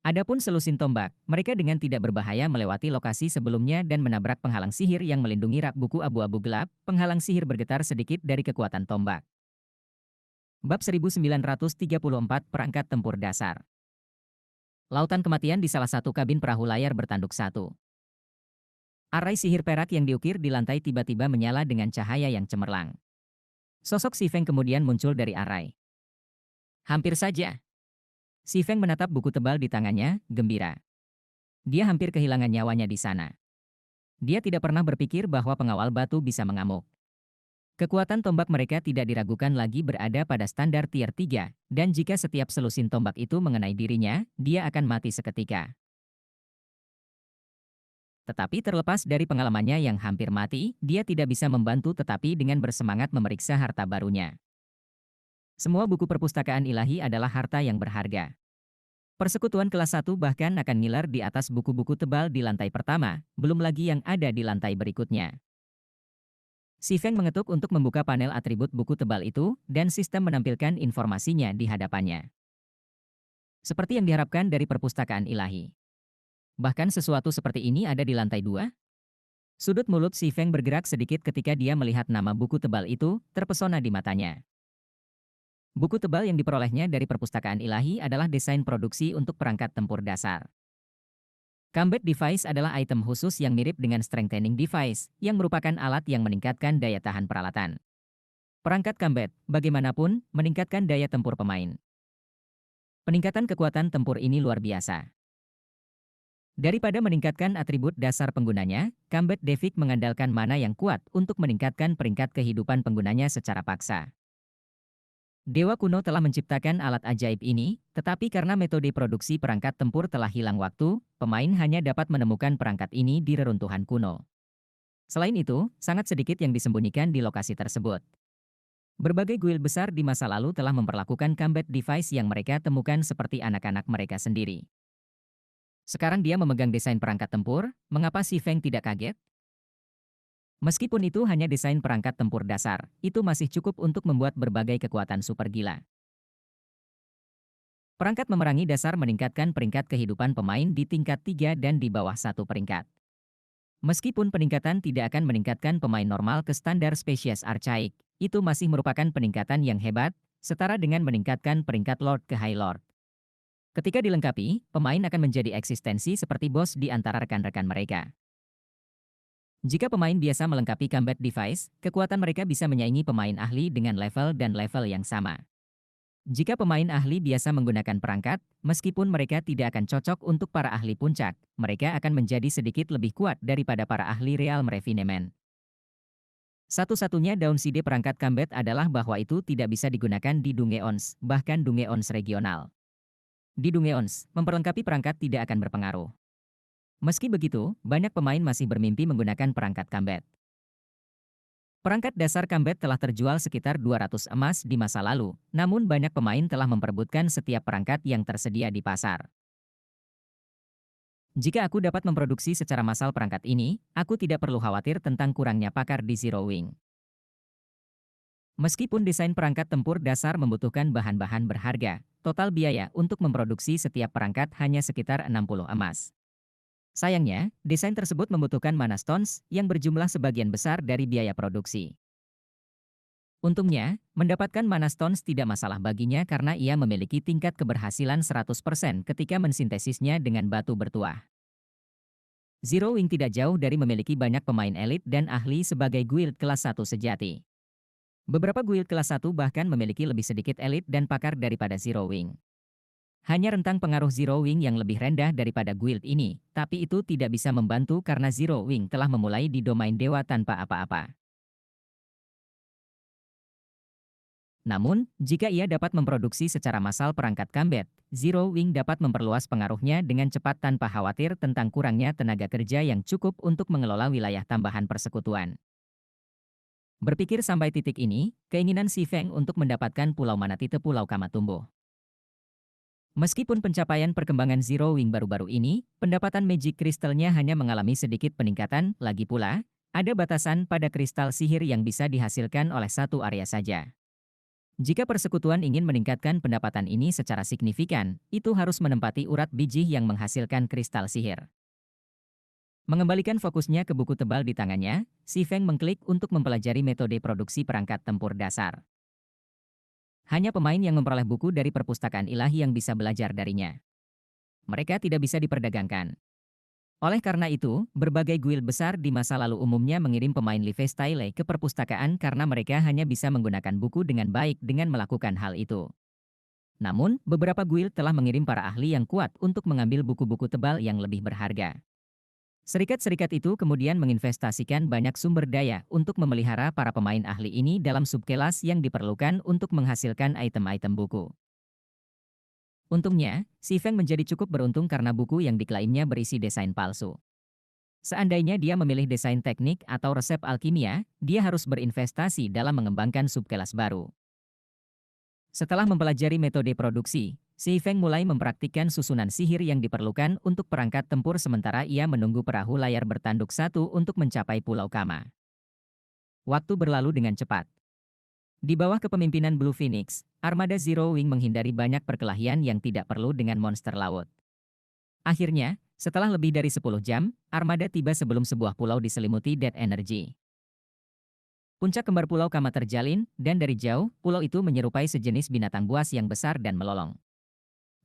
Adapun selusin tombak, mereka dengan tidak berbahaya melewati lokasi sebelumnya dan menabrak penghalang sihir yang melindungi rak buku abu-abu gelap. Penghalang sihir bergetar sedikit dari kekuatan tombak. Bab 1934 Perangkat Tempur Dasar. Lautan kematian di salah satu kabin perahu layar bertanduk satu. Arai sihir perak yang diukir di lantai tiba-tiba menyala dengan cahaya yang cemerlang. Sosok Si Feng kemudian muncul dari arai. Hampir saja. Si Feng menatap buku tebal di tangannya, gembira. Dia hampir kehilangan nyawanya di sana. Dia tidak pernah berpikir bahwa pengawal batu bisa mengamuk. Kekuatan tombak mereka tidak diragukan lagi berada pada standar tier 3, dan jika setiap selusin tombak itu mengenai dirinya, dia akan mati seketika. Tetapi terlepas dari pengalamannya yang hampir mati, dia tidak bisa membantu tetapi dengan bersemangat memeriksa harta barunya. Semua buku perpustakaan ilahi adalah harta yang berharga. Persekutuan kelas 1 bahkan akan ngiler di atas buku-buku tebal di lantai pertama, belum lagi yang ada di lantai berikutnya. Si Feng mengetuk untuk membuka panel atribut buku tebal itu, dan sistem menampilkan informasinya di hadapannya. Seperti yang diharapkan dari perpustakaan ilahi. Bahkan sesuatu seperti ini ada di lantai 2. Sudut mulut Si Feng bergerak sedikit ketika dia melihat nama buku tebal itu, terpesona di matanya. Buku tebal yang diperolehnya dari perpustakaan ilahi adalah desain produksi untuk perangkat tempur dasar. Combat Device adalah item khusus yang mirip dengan Strengthening Device, yang merupakan alat yang meningkatkan daya tahan peralatan. Perangkat combat, bagaimanapun, meningkatkan daya tempur pemain. Peningkatan kekuatan tempur ini luar biasa. Daripada meningkatkan atribut dasar penggunanya, Combat Device mengandalkan mana yang kuat untuk meningkatkan peringkat kehidupan penggunanya secara paksa. Dewa kuno telah menciptakan alat ajaib ini, tetapi karena metode produksi perangkat tempur telah hilang waktu, pemain hanya dapat menemukan perangkat ini di reruntuhan kuno. Selain itu, sangat sedikit yang disembunyikan di lokasi tersebut. Berbagai guild besar di masa lalu telah memperlakukan combat device yang mereka temukan seperti anak-anak mereka sendiri. Sekarang dia memegang desain perangkat tempur, mengapa Si Feng tidak kaget? Meskipun itu hanya desain perangkat tempur dasar, itu masih cukup untuk membuat berbagai kekuatan super gila. Perangkat memerangi dasar meningkatkan peringkat kehidupan pemain di tingkat 3 dan di bawah satu peringkat. Meskipun peningkatan tidak akan meningkatkan pemain normal ke standar spesies archaik, itu masih merupakan peningkatan yang hebat, setara dengan meningkatkan peringkat Lord ke High Lord. Ketika dilengkapi, pemain akan menjadi eksistensi seperti bos di antara rekan-rekan mereka. Jika pemain biasa melengkapi combat device, kekuatan mereka bisa menyaingi pemain ahli dengan level dan level yang sama. Jika pemain ahli biasa menggunakan perangkat, meskipun mereka tidak akan cocok untuk para ahli puncak, mereka akan menjadi sedikit lebih kuat daripada para ahli Realm Refinement. Satu-satunya downside perangkat combat adalah bahwa itu tidak bisa digunakan di Dungeons, bahkan Dungeons regional. Di Dungeons, memperlengkapi perangkat tidak akan berpengaruh. Meski begitu, banyak pemain masih bermimpi menggunakan perangkat combat. Perangkat dasar combat telah terjual sekitar 200 emas di masa lalu, namun banyak pemain telah memperebutkan setiap perangkat yang tersedia di pasar. Jika aku dapat memproduksi secara massal perangkat ini, aku tidak perlu khawatir tentang kurangnya pakar di Zero Wing. Meskipun desain perangkat tempur dasar membutuhkan bahan-bahan berharga, total biaya untuk memproduksi setiap perangkat hanya sekitar 60 emas. Sayangnya, desain tersebut membutuhkan mana stones yang berjumlah sebagian besar dari biaya produksi. Untungnya, mendapatkan mana stones tidak masalah baginya karena ia memiliki tingkat keberhasilan 100% ketika mensintesisnya dengan batu bertuah. Zero Wing tidak jauh dari memiliki banyak pemain elit dan ahli sebagai guild kelas 1 sejati. Beberapa guild kelas 1 bahkan memiliki lebih sedikit elit dan pakar daripada Zero Wing. Hanya rentang pengaruh Zero Wing yang lebih rendah daripada guild ini, tapi itu tidak bisa membantu karena Zero Wing telah memulai di domain dewa tanpa apa-apa. Namun, jika ia dapat memproduksi secara massal perangkat combat, Zero Wing dapat memperluas pengaruhnya dengan cepat tanpa khawatir tentang kurangnya tenaga kerja yang cukup untuk mengelola wilayah tambahan persekutuan. Berpikir sampai titik ini, keinginan Si Feng untuk mendapatkan Pulau Manatite Pulau Kama tumbuh. Meskipun pencapaian perkembangan Zero Wing baru-baru ini, pendapatan Magic Crystal-nya hanya mengalami sedikit peningkatan, lagi pula, ada batasan pada kristal sihir yang bisa dihasilkan oleh satu area saja. Jika persekutuan ingin meningkatkan pendapatan ini secara signifikan, itu harus menempati urat biji yang menghasilkan kristal sihir. Mengembalikan fokusnya ke buku tebal di tangannya, Si Feng mengklik untuk mempelajari metode produksi perangkat tempur dasar. Hanya pemain yang memperoleh buku dari perpustakaan ilahi yang bisa belajar darinya. Mereka tidak bisa diperdagangkan. Oleh karena itu, berbagai guild besar di masa lalu umumnya mengirim pemain lifestyle ke perpustakaan karena mereka hanya bisa menggunakan buku dengan baik dengan melakukan hal itu. Namun, beberapa guild telah mengirim para ahli yang kuat untuk mengambil buku-buku tebal yang lebih berharga. Serikat-serikat itu kemudian menginvestasikan banyak sumber daya untuk memelihara para pemain ahli ini dalam subkelas yang diperlukan untuk menghasilkan item-item buku. Untungnya, si Feng menjadi cukup beruntung karena buku yang diklaimnya berisi desain palsu. Seandainya dia memilih desain teknik atau resep alkimia, dia harus berinvestasi dalam mengembangkan subkelas baru. Setelah mempelajari metode produksi, si Feng mulai mempraktikkan susunan sihir yang diperlukan untuk perangkat tempur sementara ia menunggu perahu layar bertanduk satu untuk mencapai Pulau Kama. Waktu berlalu dengan cepat. Di bawah kepemimpinan Blue Phoenix, armada Zero Wing menghindari banyak perkelahian yang tidak perlu dengan monster laut. Akhirnya, setelah lebih dari 10 jam, armada tiba sebelum sebuah pulau diselimuti Dead Energy. Puncak kembar Pulau Kama terjalin, dan dari jauh, pulau itu menyerupai sejenis binatang buas yang besar dan melolong.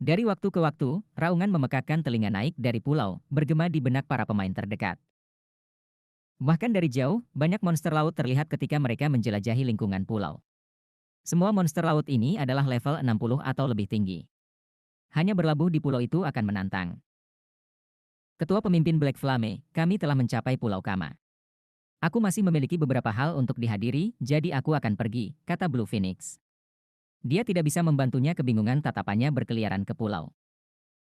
Dari waktu ke waktu, raungan memekakkan telinga naik dari pulau, bergema di benak para pemain terdekat. Bahkan dari jauh, banyak monster laut terlihat ketika mereka menjelajahi lingkungan pulau. Semua monster laut ini adalah level 60 atau lebih tinggi. Hanya berlabuh di pulau itu akan menantang. Ketua Pemimpin Black Flame, kami telah mencapai Pulau Kama. Aku masih memiliki beberapa hal untuk dihadiri, jadi aku akan pergi, kata Blue Phoenix. Dia tidak bisa membantunya kebingungan tatapannya berkeliaran ke pulau.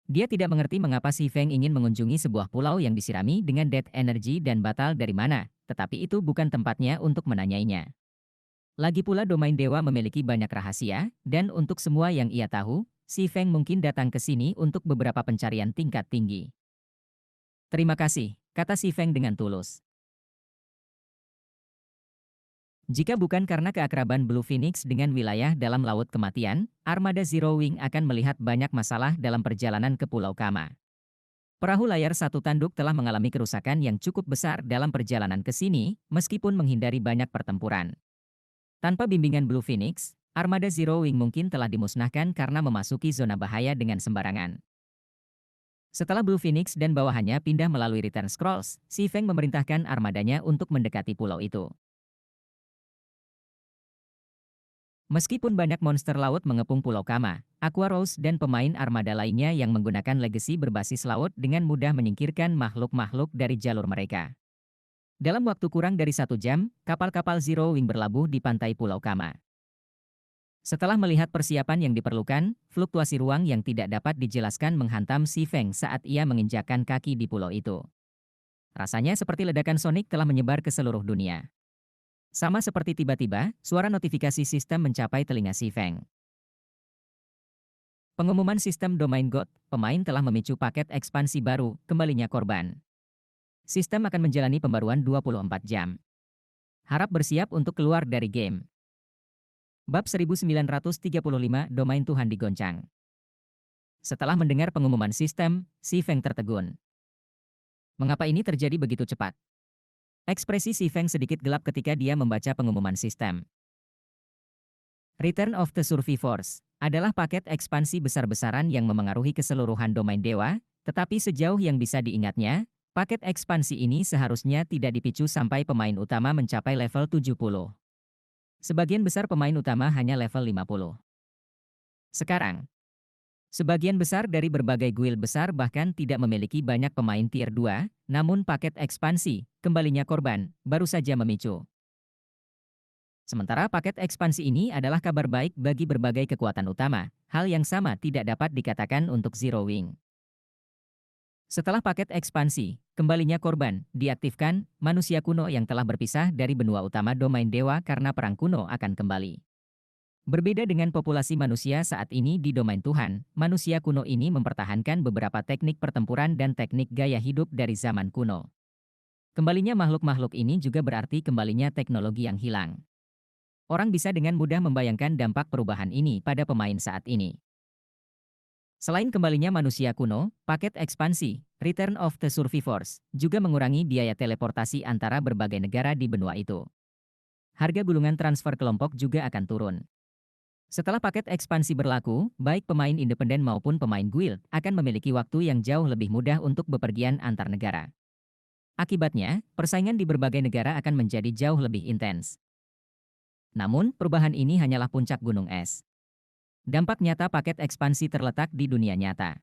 Dia tidak mengerti mengapa si Feng ingin mengunjungi sebuah pulau yang disirami dengan dead energy dan batal dari mana, tetapi itu bukan tempatnya untuk menanyainya. Lagi pula domain dewa memiliki banyak rahasia, dan untuk semua yang ia tahu, si Feng mungkin datang ke sini untuk beberapa pencarian tingkat tinggi. Terima kasih, kata si Feng dengan tulus. Jika bukan karena keakraban Blue Phoenix dengan wilayah dalam Laut Kematian, armada Zero Wing akan melihat banyak masalah dalam perjalanan ke Pulau Kama. Perahu layar satu tanduk telah mengalami kerusakan yang cukup besar dalam perjalanan ke sini, meskipun menghindari banyak pertempuran. Tanpa bimbingan Blue Phoenix, armada Zero Wing mungkin telah dimusnahkan karena memasuki zona bahaya dengan sembarangan. Setelah Blue Phoenix dan bawahannya pindah melalui Return Scrolls, si Feng memerintahkan armadanya untuk mendekati pulau itu. Meskipun banyak monster laut mengepung Pulau Kama, Aqua Rose dan pemain armada lainnya yang menggunakan legasi berbasis laut dengan mudah menyingkirkan makhluk-makhluk dari jalur mereka. Dalam waktu kurang dari 1 jam, kapal-kapal Zero Wing berlabuh di pantai Pulau Kama. Setelah melihat persiapan yang diperlukan, fluktuasi ruang yang tidak dapat dijelaskan menghantam si Feng saat ia menginjakkan kaki di pulau itu. Rasanya seperti ledakan sonik telah menyebar ke seluruh dunia. Sama seperti tiba-tiba, suara notifikasi sistem mencapai telinga si Feng. Pengumuman sistem domain God, pemain telah memicu paket ekspansi baru, kembalinya korban. Sistem akan menjalani pembaruan 24 jam. Harap bersiap untuk keluar dari game. Bab 1935, domain Tuhan digoncang. Setelah mendengar pengumuman sistem, si Feng tertegun. Mengapa ini terjadi begitu cepat? Ekspresi si Feng sedikit gelap ketika dia membaca pengumuman sistem. Return of the Survivors adalah paket ekspansi besar-besaran yang memengaruhi keseluruhan domain dewa, tetapi sejauh yang bisa diingatnya, paket ekspansi ini seharusnya tidak dipicu sampai pemain utama mencapai level 70. Sebagian besar pemain utama hanya level 50. Sekarang, sebagian besar dari berbagai guild besar bahkan tidak memiliki banyak pemain tier 2, namun paket ekspansi, kembalinya korban, baru saja memicu. Sementara paket ekspansi ini adalah kabar baik bagi berbagai kekuatan utama, hal yang sama tidak dapat dikatakan untuk Zero Wing. Setelah paket ekspansi, kembalinya korban, diaktifkan, manusia kuno yang telah berpisah dari benua utama domain dewa karena perang kuno akan kembali. Berbeda dengan populasi manusia saat ini di domain Tuhan, manusia kuno ini mempertahankan beberapa teknik pertempuran dan teknik gaya hidup dari zaman kuno. Kembalinya makhluk-makhluk ini juga berarti kembalinya teknologi yang hilang. Orang bisa dengan mudah membayangkan dampak perubahan ini pada pemain saat ini. Selain kembalinya manusia kuno, paket ekspansi, Return of the Survivors, juga mengurangi biaya teleportasi antara berbagai negara di benua itu. Harga gulungan transfer kelompok juga akan turun. Setelah paket ekspansi berlaku, baik pemain independen maupun pemain guild akan memiliki waktu yang jauh lebih mudah untuk bepergian antar negara. Akibatnya, persaingan di berbagai negara akan menjadi jauh lebih intens. Namun, perubahan ini hanyalah puncak gunung es. Dampak nyata paket ekspansi terletak di dunia nyata.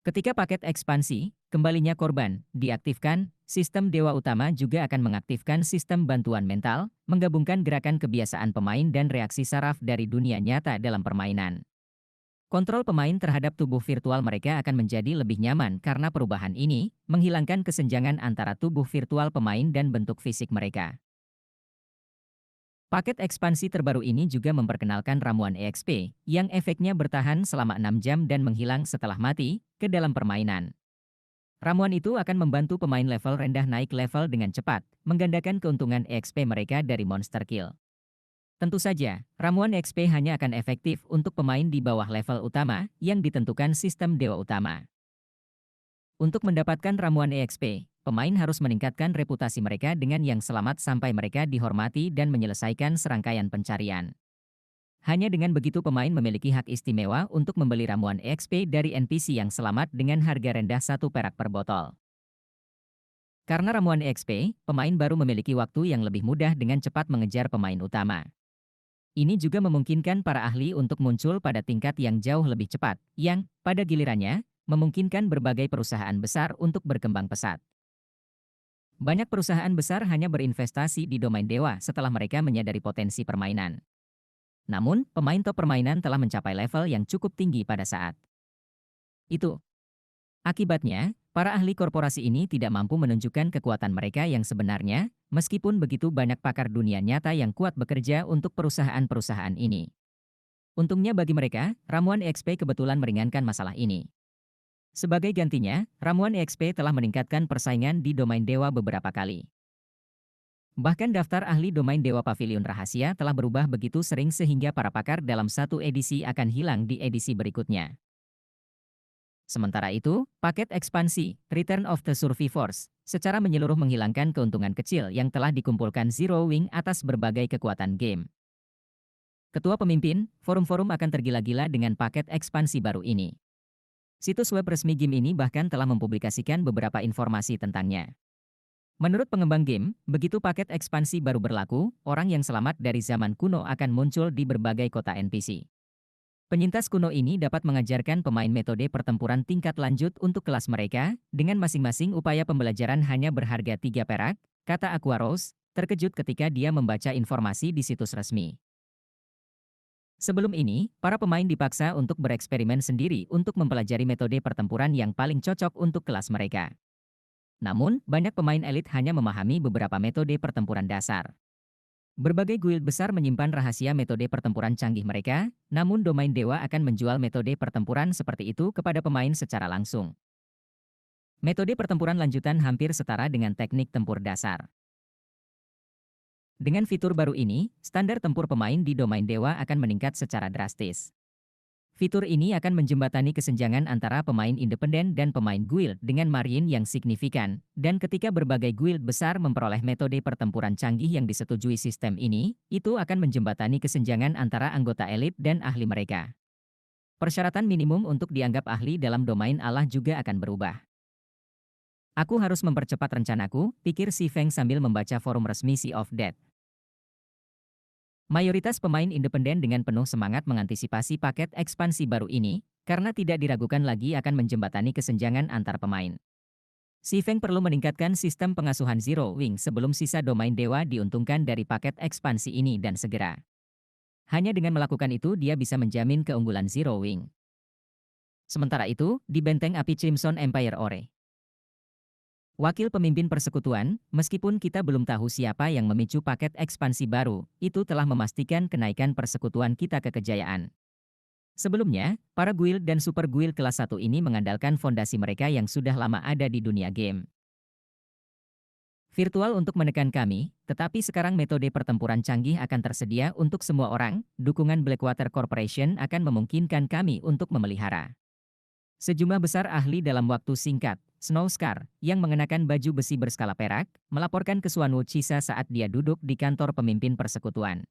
Ketika paket ekspansi, kembalinya korban, diaktifkan, sistem dewa utama juga akan mengaktifkan sistem bantuan mental, menggabungkan gerakan kebiasaan pemain dan reaksi saraf dari dunia nyata dalam permainan. Kontrol pemain terhadap tubuh virtual mereka akan menjadi lebih nyaman karena perubahan ini menghilangkan kesenjangan antara tubuh virtual pemain dan bentuk fisik mereka. Paket ekspansi terbaru ini juga memperkenalkan ramuan EXP, yang efeknya bertahan selama 6 jam dan menghilang setelah mati, ke dalam permainan. Ramuan itu akan membantu pemain level rendah naik level dengan cepat, menggandakan keuntungan EXP mereka dari monster kill. Tentu saja, ramuan EXP hanya akan efektif untuk pemain di bawah level utama, yang ditentukan sistem dewa utama. Untuk mendapatkan ramuan EXP, pemain harus meningkatkan reputasi mereka dengan yang selamat sampai mereka dihormati dan menyelesaikan serangkaian pencarian. Hanya dengan begitu pemain memiliki hak istimewa untuk membeli ramuan EXP dari NPC yang selamat dengan harga rendah 1 perak per botol. Karena ramuan EXP, pemain baru memiliki waktu yang lebih mudah dengan cepat mengejar pemain utama. Ini juga memungkinkan para ahli untuk muncul pada tingkat yang jauh lebih cepat, yang, pada gilirannya, memungkinkan berbagai perusahaan besar untuk berkembang pesat. Banyak perusahaan besar hanya berinvestasi di domain dewa setelah mereka menyadari potensi permainan. Namun, pemain top permainan telah mencapai level yang cukup tinggi pada saat itu. Akibatnya, para ahli korporasi ini tidak mampu menunjukkan kekuatan mereka yang sebenarnya, meskipun begitu banyak pakar dunia nyata yang kuat bekerja untuk perusahaan-perusahaan ini. Untungnya bagi mereka, ramuan EXP kebetulan meringankan masalah ini. Sebagai gantinya, ramuan EXP telah meningkatkan persaingan di domain dewa beberapa kali. Bahkan daftar ahli domain dewa pavilion rahasia telah berubah begitu sering sehingga para pakar dalam satu edisi akan hilang di edisi berikutnya. Sementara itu, paket ekspansi, Return of the Survivors, secara menyeluruh menghilangkan keuntungan kecil yang telah dikumpulkan Zero Wing atas berbagai kekuatan game. Ketua pemimpin, forum-forum akan tergila-gila dengan paket ekspansi baru ini. Situs web resmi game ini bahkan telah mempublikasikan beberapa informasi tentangnya. Menurut pengembang game, begitu paket ekspansi baru berlaku, orang yang selamat dari zaman kuno akan muncul di berbagai kota NPC. Penyintas kuno ini dapat mengajarkan pemain metode pertempuran tingkat lanjut untuk kelas mereka, dengan masing-masing upaya pembelajaran hanya berharga 3 perak, kata Aquaros, terkejut ketika dia membaca informasi di situs resmi. Sebelum ini, para pemain dipaksa untuk bereksperimen sendiri untuk mempelajari metode pertempuran yang paling cocok untuk kelas mereka. Namun, banyak pemain elit hanya memahami beberapa metode pertempuran dasar. Berbagai guild besar menyimpan rahasia metode pertempuran canggih mereka, namun domain dewa akan menjual metode pertempuran seperti itu kepada pemain secara langsung. Metode pertempuran lanjutan hampir setara dengan teknik tempur dasar. Dengan fitur baru ini, standar tempur pemain di domain dewa akan meningkat secara drastis. Fitur ini akan menjembatani kesenjangan antara pemain independen dan pemain guild dengan margin yang signifikan, dan ketika berbagai guild besar memperoleh metode pertempuran canggih yang disetujui sistem ini, itu akan menjembatani kesenjangan antara anggota elit dan ahli mereka. Persyaratan minimum untuk dianggap ahli dalam domain Allah juga akan berubah. Aku harus mempercepat rencanaku, pikir Si Feng sambil membaca forum resmi Sea of Death. Mayoritas pemain independen dengan penuh semangat mengantisipasi paket ekspansi baru ini, karena tidak diragukan lagi akan menjembatani kesenjangan antar pemain. Si Feng perlu meningkatkan sistem pengasuhan Zero Wing sebelum sisa domain dewa diuntungkan dari paket ekspansi ini dan segera. Hanya dengan melakukan itu dia bisa menjamin keunggulan Zero Wing. Sementara itu, di benteng api Crimson Empire Ore. Wakil pemimpin persekutuan, meskipun kita belum tahu siapa yang memicu paket ekspansi baru, itu telah memastikan kenaikan persekutuan kita ke kejayaan. Sebelumnya, para guild dan super guild kelas 1 ini mengandalkan fondasi mereka yang sudah lama ada di dunia game. Virtual untuk menekan kami, tetapi sekarang metode pertempuran canggih akan tersedia untuk semua orang, dukungan Blackwater Corporation akan memungkinkan kami untuk memelihara. Sejumlah besar ahli dalam waktu singkat, Snowscar, yang mengenakan baju besi berskala perak, melaporkan ke Suanwu Chisa saat dia duduk di kantor pemimpin persekutuan.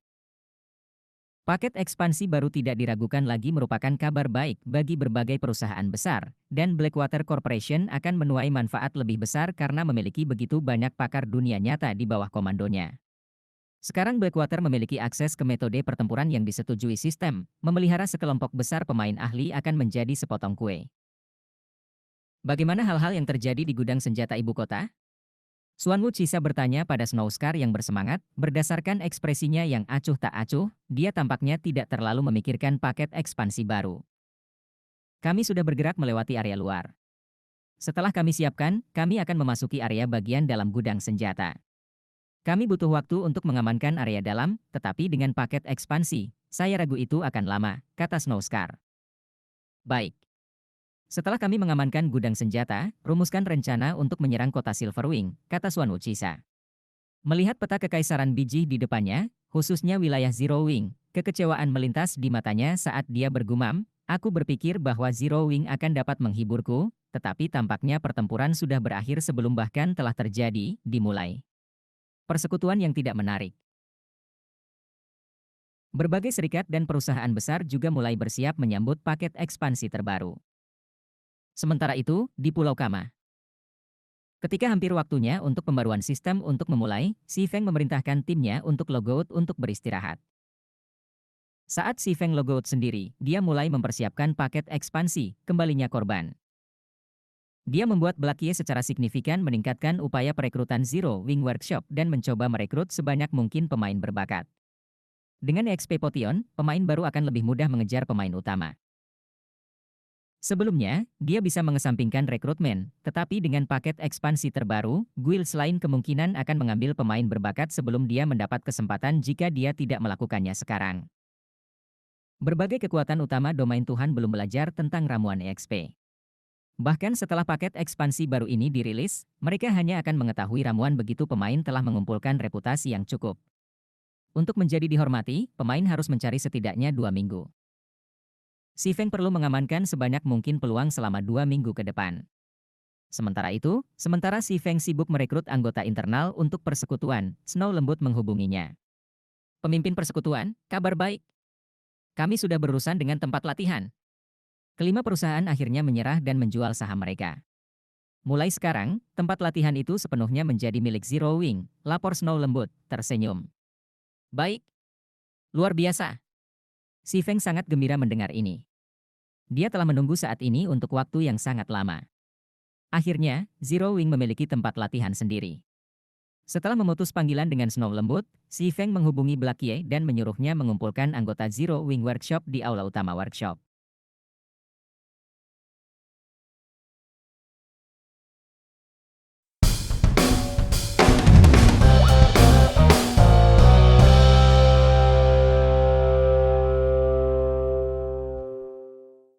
Paket ekspansi baru tidak diragukan lagi merupakan kabar baik bagi berbagai perusahaan besar, dan Blackwater Corporation akan menuai manfaat lebih besar karena memiliki begitu banyak pakar dunia nyata di bawah komandonya. Sekarang Blackwater memiliki akses ke metode pertempuran yang disetujui sistem, memelihara sekelompok besar pemain ahli akan menjadi sepotong kue. Bagaimana hal-hal yang terjadi di gudang senjata ibu kota? Suanwu Chisa bertanya pada Snowscar yang bersemangat, berdasarkan ekspresinya yang acuh tak acuh, dia tampaknya tidak terlalu memikirkan paket ekspansi baru. Kami sudah bergerak melewati area luar. Setelah kami siapkan, kami akan memasuki area bagian dalam gudang senjata. Kami butuh waktu untuk mengamankan area dalam, tetapi dengan paket ekspansi, saya ragu itu akan lama, kata Snowscar. Baik. Setelah kami mengamankan gudang senjata, rumuskan rencana untuk menyerang kota Silverwing, kata Suan Wuchisa. Melihat peta kekaisaran biji di depannya, khususnya wilayah Zero Wing, kekecewaan melintas di matanya saat dia bergumam, aku berpikir bahwa Zero Wing akan dapat menghiburku, tetapi tampaknya pertempuran sudah berakhir sebelum bahkan telah terjadi, dimulai. Persekutuan yang tidak menarik. Berbagai serikat dan perusahaan besar juga mulai bersiap menyambut paket ekspansi terbaru. Sementara itu, di Pulau Kama, ketika hampir waktunya untuk pembaruan sistem untuk memulai, Si Feng memerintahkan timnya untuk logout untuk beristirahat. Saat Si Feng logout sendiri, dia mulai mempersiapkan paket ekspansi, kembalinya korban. Dia membuat Blackie secara signifikan meningkatkan upaya perekrutan Zero Wing Workshop dan mencoba merekrut sebanyak mungkin pemain berbakat. Dengan XP Potion, pemain baru akan lebih mudah mengejar pemain utama. Sebelumnya, dia bisa mengesampingkan rekrutmen, tetapi dengan paket ekspansi terbaru, guild lain kemungkinan akan mengambil pemain berbakat sebelum dia mendapat kesempatan jika dia tidak melakukannya sekarang. Berbagai kekuatan utama domain Tuhan belum belajar tentang ramuan EXP. Bahkan setelah paket ekspansi baru ini dirilis, mereka hanya akan mengetahui ramuan begitu pemain telah mengumpulkan reputasi yang cukup. Untuk menjadi dihormati, pemain harus mencari setidaknya 2 minggu. Si Feng perlu mengamankan sebanyak mungkin peluang selama 2 minggu ke depan. Sementara Si Feng sibuk merekrut anggota internal untuk persekutuan, Snow lembut menghubunginya. Pemimpin persekutuan, kabar baik. Kami sudah berurusan dengan tempat latihan. Kelima perusahaan akhirnya menyerah dan menjual saham mereka. Mulai sekarang, tempat latihan itu sepenuhnya menjadi milik Zero Wing, lapor Snow lembut, tersenyum. Baik. Luar biasa. Si Feng sangat gembira mendengar ini. Dia telah menunggu saat ini untuk waktu yang sangat lama. Akhirnya, Zero Wing memiliki tempat latihan sendiri. Setelah memutus panggilan dengan Snow lembut, Si Feng menghubungi Blackie dan menyuruhnya mengumpulkan anggota Zero Wing Workshop di aula utama workshop.